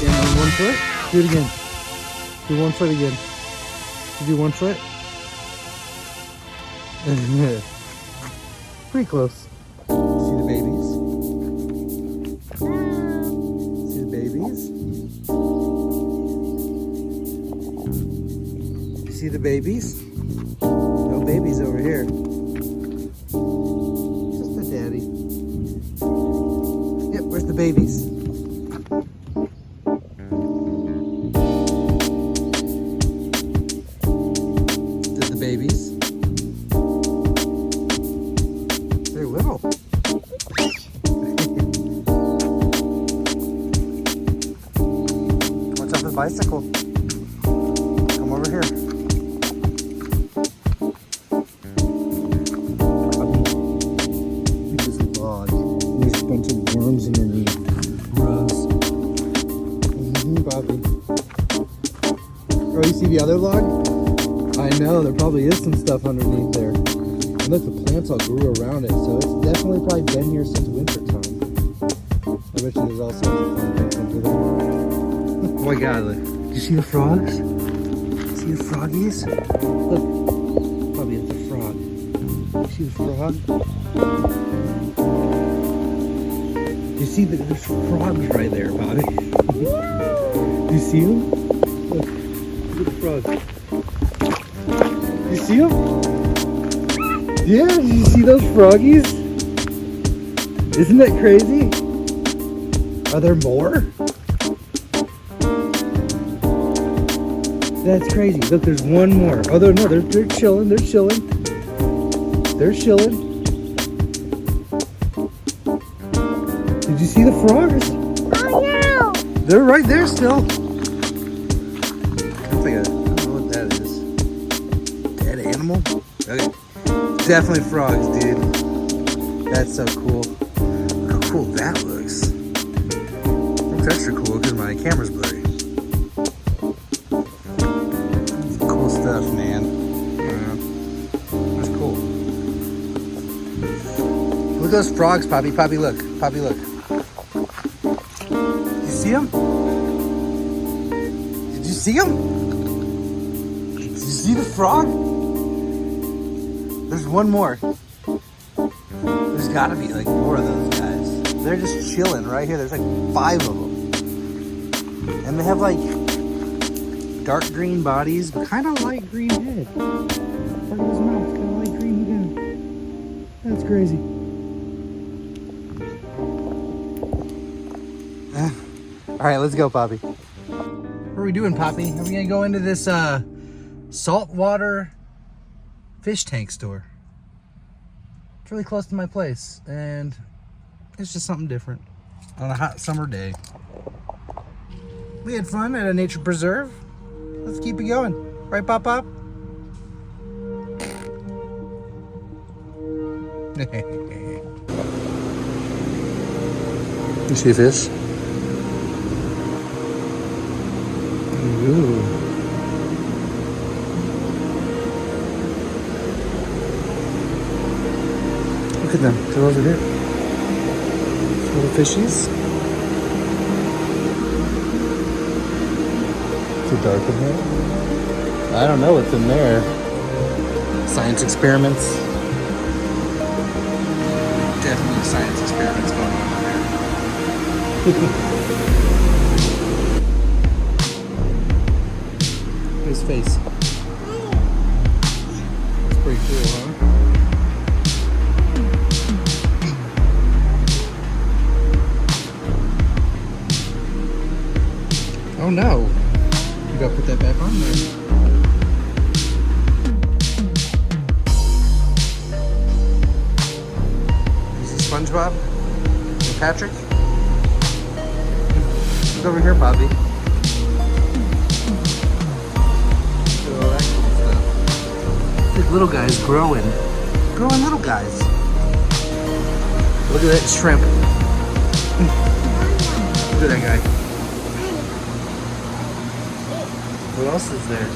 And on 1 foot. Do it again. Do 1 foot again. Do 1 foot. Pretty close. See the babies? See the babies? You see the babies? No babies over here. Just the daddy. Yep, where's the babies? The babies? They're little. Watch out for the bicycle. Come over here. This is a log. And there's a bunch of worms underneath. Gross. Bobby. Oh, you see the other log? I know, there probably is some stuff underneath there. And look, the plants all grew around it, so it's definitely probably been here since winter time. I bet you there's all sorts of fun things under there. Oh my god, look. Do you see the frogs? See the froggies? Look, probably it's a frog. See the frog? You see there's frogs right there, Bobby. Do you see them? Look at the frogs. You see them? Yeah, did you see those froggies? Isn't that crazy? Are there more? That's crazy. Look, there's one more. Oh, no, they're chilling. They're chilling. They're chilling. Did you see the frogs? Oh no! They're right there still. That's like I don't know what that is. Dead animal? Okay. Definitely frogs, dude. That's so cool. Look how cool that looks. Looks extra cool because my camera's blurry. Cool stuff, man. That's cool. Look at those frogs, Poppy. Poppy, look. Poppy, look. You see them? Did you see them? Did you see the frog? There's one more. There's gotta be like more of those guys. They're just chilling right here. There's like 5 of them. And they have like dark green bodies, but kind of light green head. Look at his mouth, kind of light green again. That's crazy. All right, let's go, Poppy. What are we doing, Poppy? Are we gonna go into this saltwater fish tank store? It's really close to my place, and it's just something different on a hot summer day. We had fun at a nature preserve. Let's keep it going. Right, Pop Pop? You see this? Ooh. Look at them. They're over here. Little fishies. Too dark in here? I don't know what's in there. Science experiments. Definitely science experiments going on in there. His face. That's pretty cool, huh? Oh no! You gotta put that back on there. Is it SpongeBob? And Patrick? Look over here, Bobby. Little guys growing little guys. Look at that shrimp. Look at that guy. What else is there?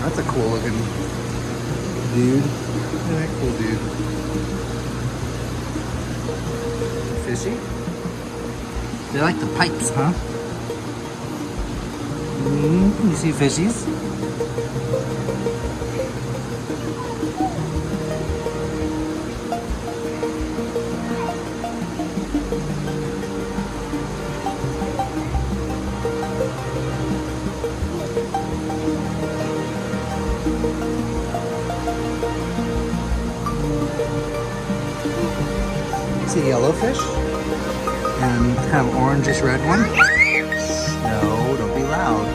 That's a cool looking dude. Look at that cool dude. Fishy? They like the pipes, huh? You see fishies? See a yellowfish? And kind of orangish red one? No, don't be loud.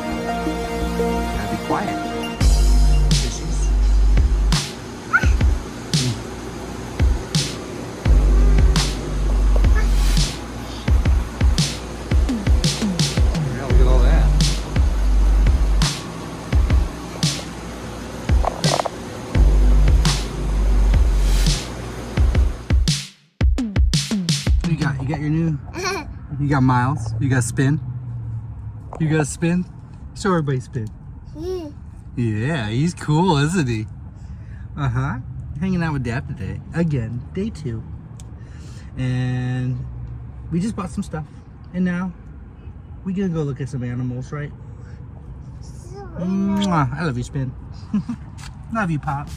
Gotta be quiet. Fishies. Yeah, look at all that. What you got? You got your new... You got Miles? You got Spin? You got Spin? Show everybody Spin. Yeah, he's cool, isn't he? Uh-huh. Hanging out with Dad today. Again, day 2. And we just bought some stuff. And now, we gonna go look at some animals, right? Mwah. I love you, Spin. Love you, Pop.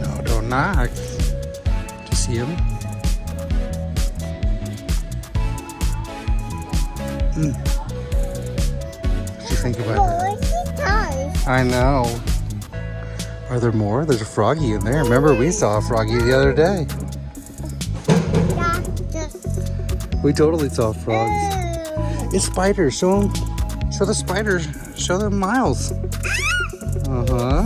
No, don't knock. Do you see him? What do you think about that? I know. Are there more? There's a froggy in there. Remember, we saw a froggy the other day. We totally saw frogs. It's spiders. Show them. Show the spiders. Show them Miles. Uh-huh.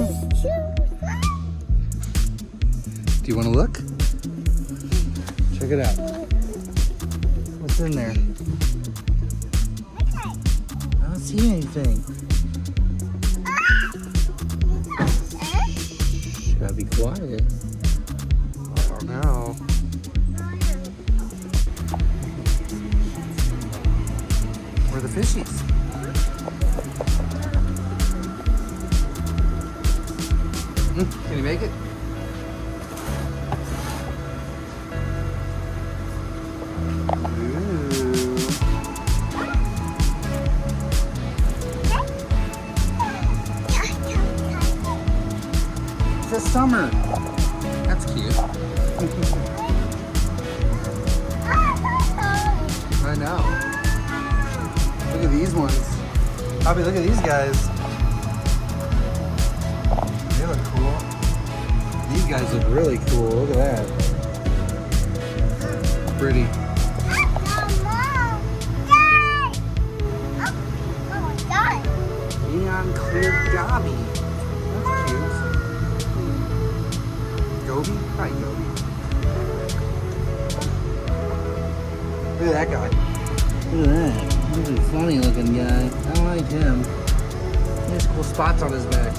Do you want to look? Check it out. What's in there? I don't see anything. Shh, gotta be quiet. Oh no. Where are the fishies? Can you make it? It's summer. That's cute. I know. Look at these ones. Poppy, look at these guys. They look cool. These guys look really cool. Look at that. Pretty. Neon clear gobby. That's cute. Goby? Hi, Goby. Look at that guy. Look at that. He's a funny looking guy. I like him. He has cool spots on his back.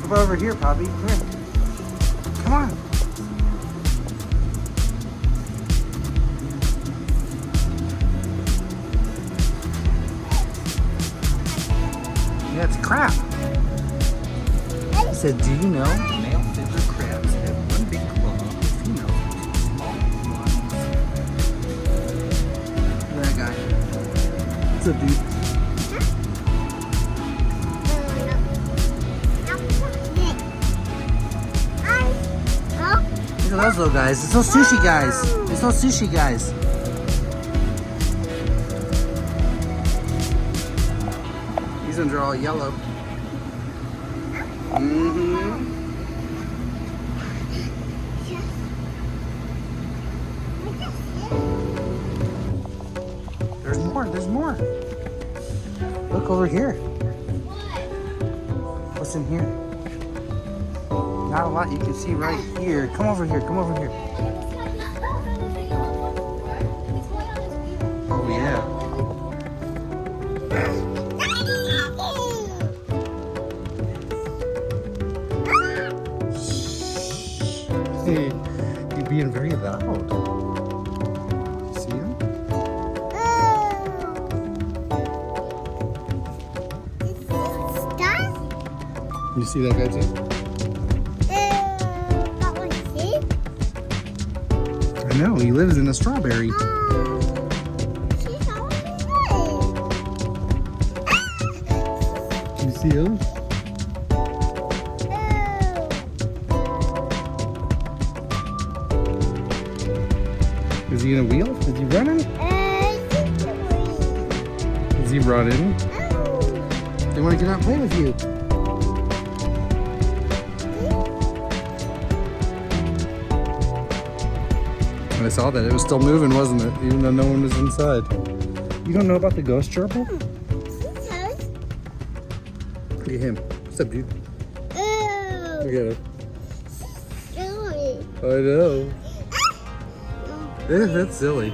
Come over here, Poppy. Come here. Come on. Yeah, it's crab. I said, do you know male fiddler crabs have one big claw, female small ones? Look at that guy. What's up, dude? Look at those little guys. It's those sushi guys. It's those sushi guys. These ones are all yellow. There's more. There's more. Look over here. What's in here? Not a lot you can see right here. Come over here. Come over here. Oh, yeah. Hey, you being very loud. You see him? You see that guy too? I know, he lives in a strawberry. You see him? Is he in a wheel? Is he running? Is he running? They want to get out and play with you. I saw that. It was still moving, wasn't it? Even though no one was inside. You don't know about the ghost gerbil? Look at him. What's up, dude? Look at him. I know. Yeah, that's silly.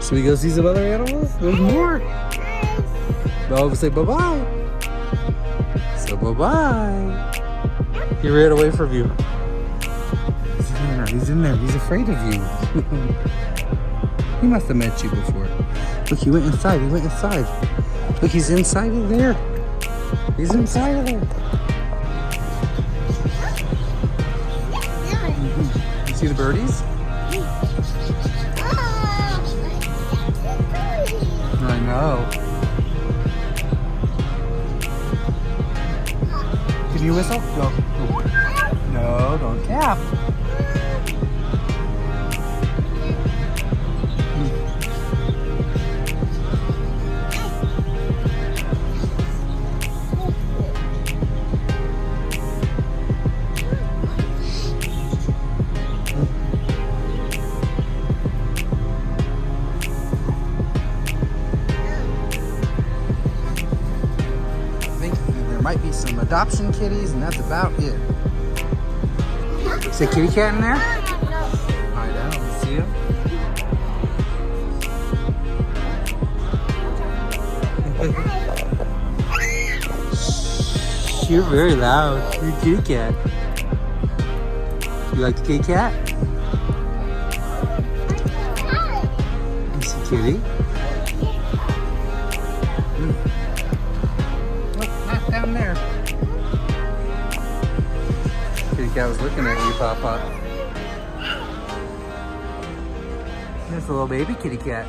Should we go see some other animals? There's more. I'll say bye-bye. So bye-bye. He ran away from you. He's in there. He's in there. He's afraid of you. He must have met you before. Look, he went inside. He went inside. Look, he's inside of there. He's inside of there. You see the birdies? I know. Can you whistle? Go. No, don't tap. Might be some adoption kitties, and that's about it. Is a kitty cat in there? I know. See him? You're very loud. You're a kitty cat. You like the kitty cat? You see kitty? Down there. Kitty cat was looking at you, Papa. There's a little baby kitty cat.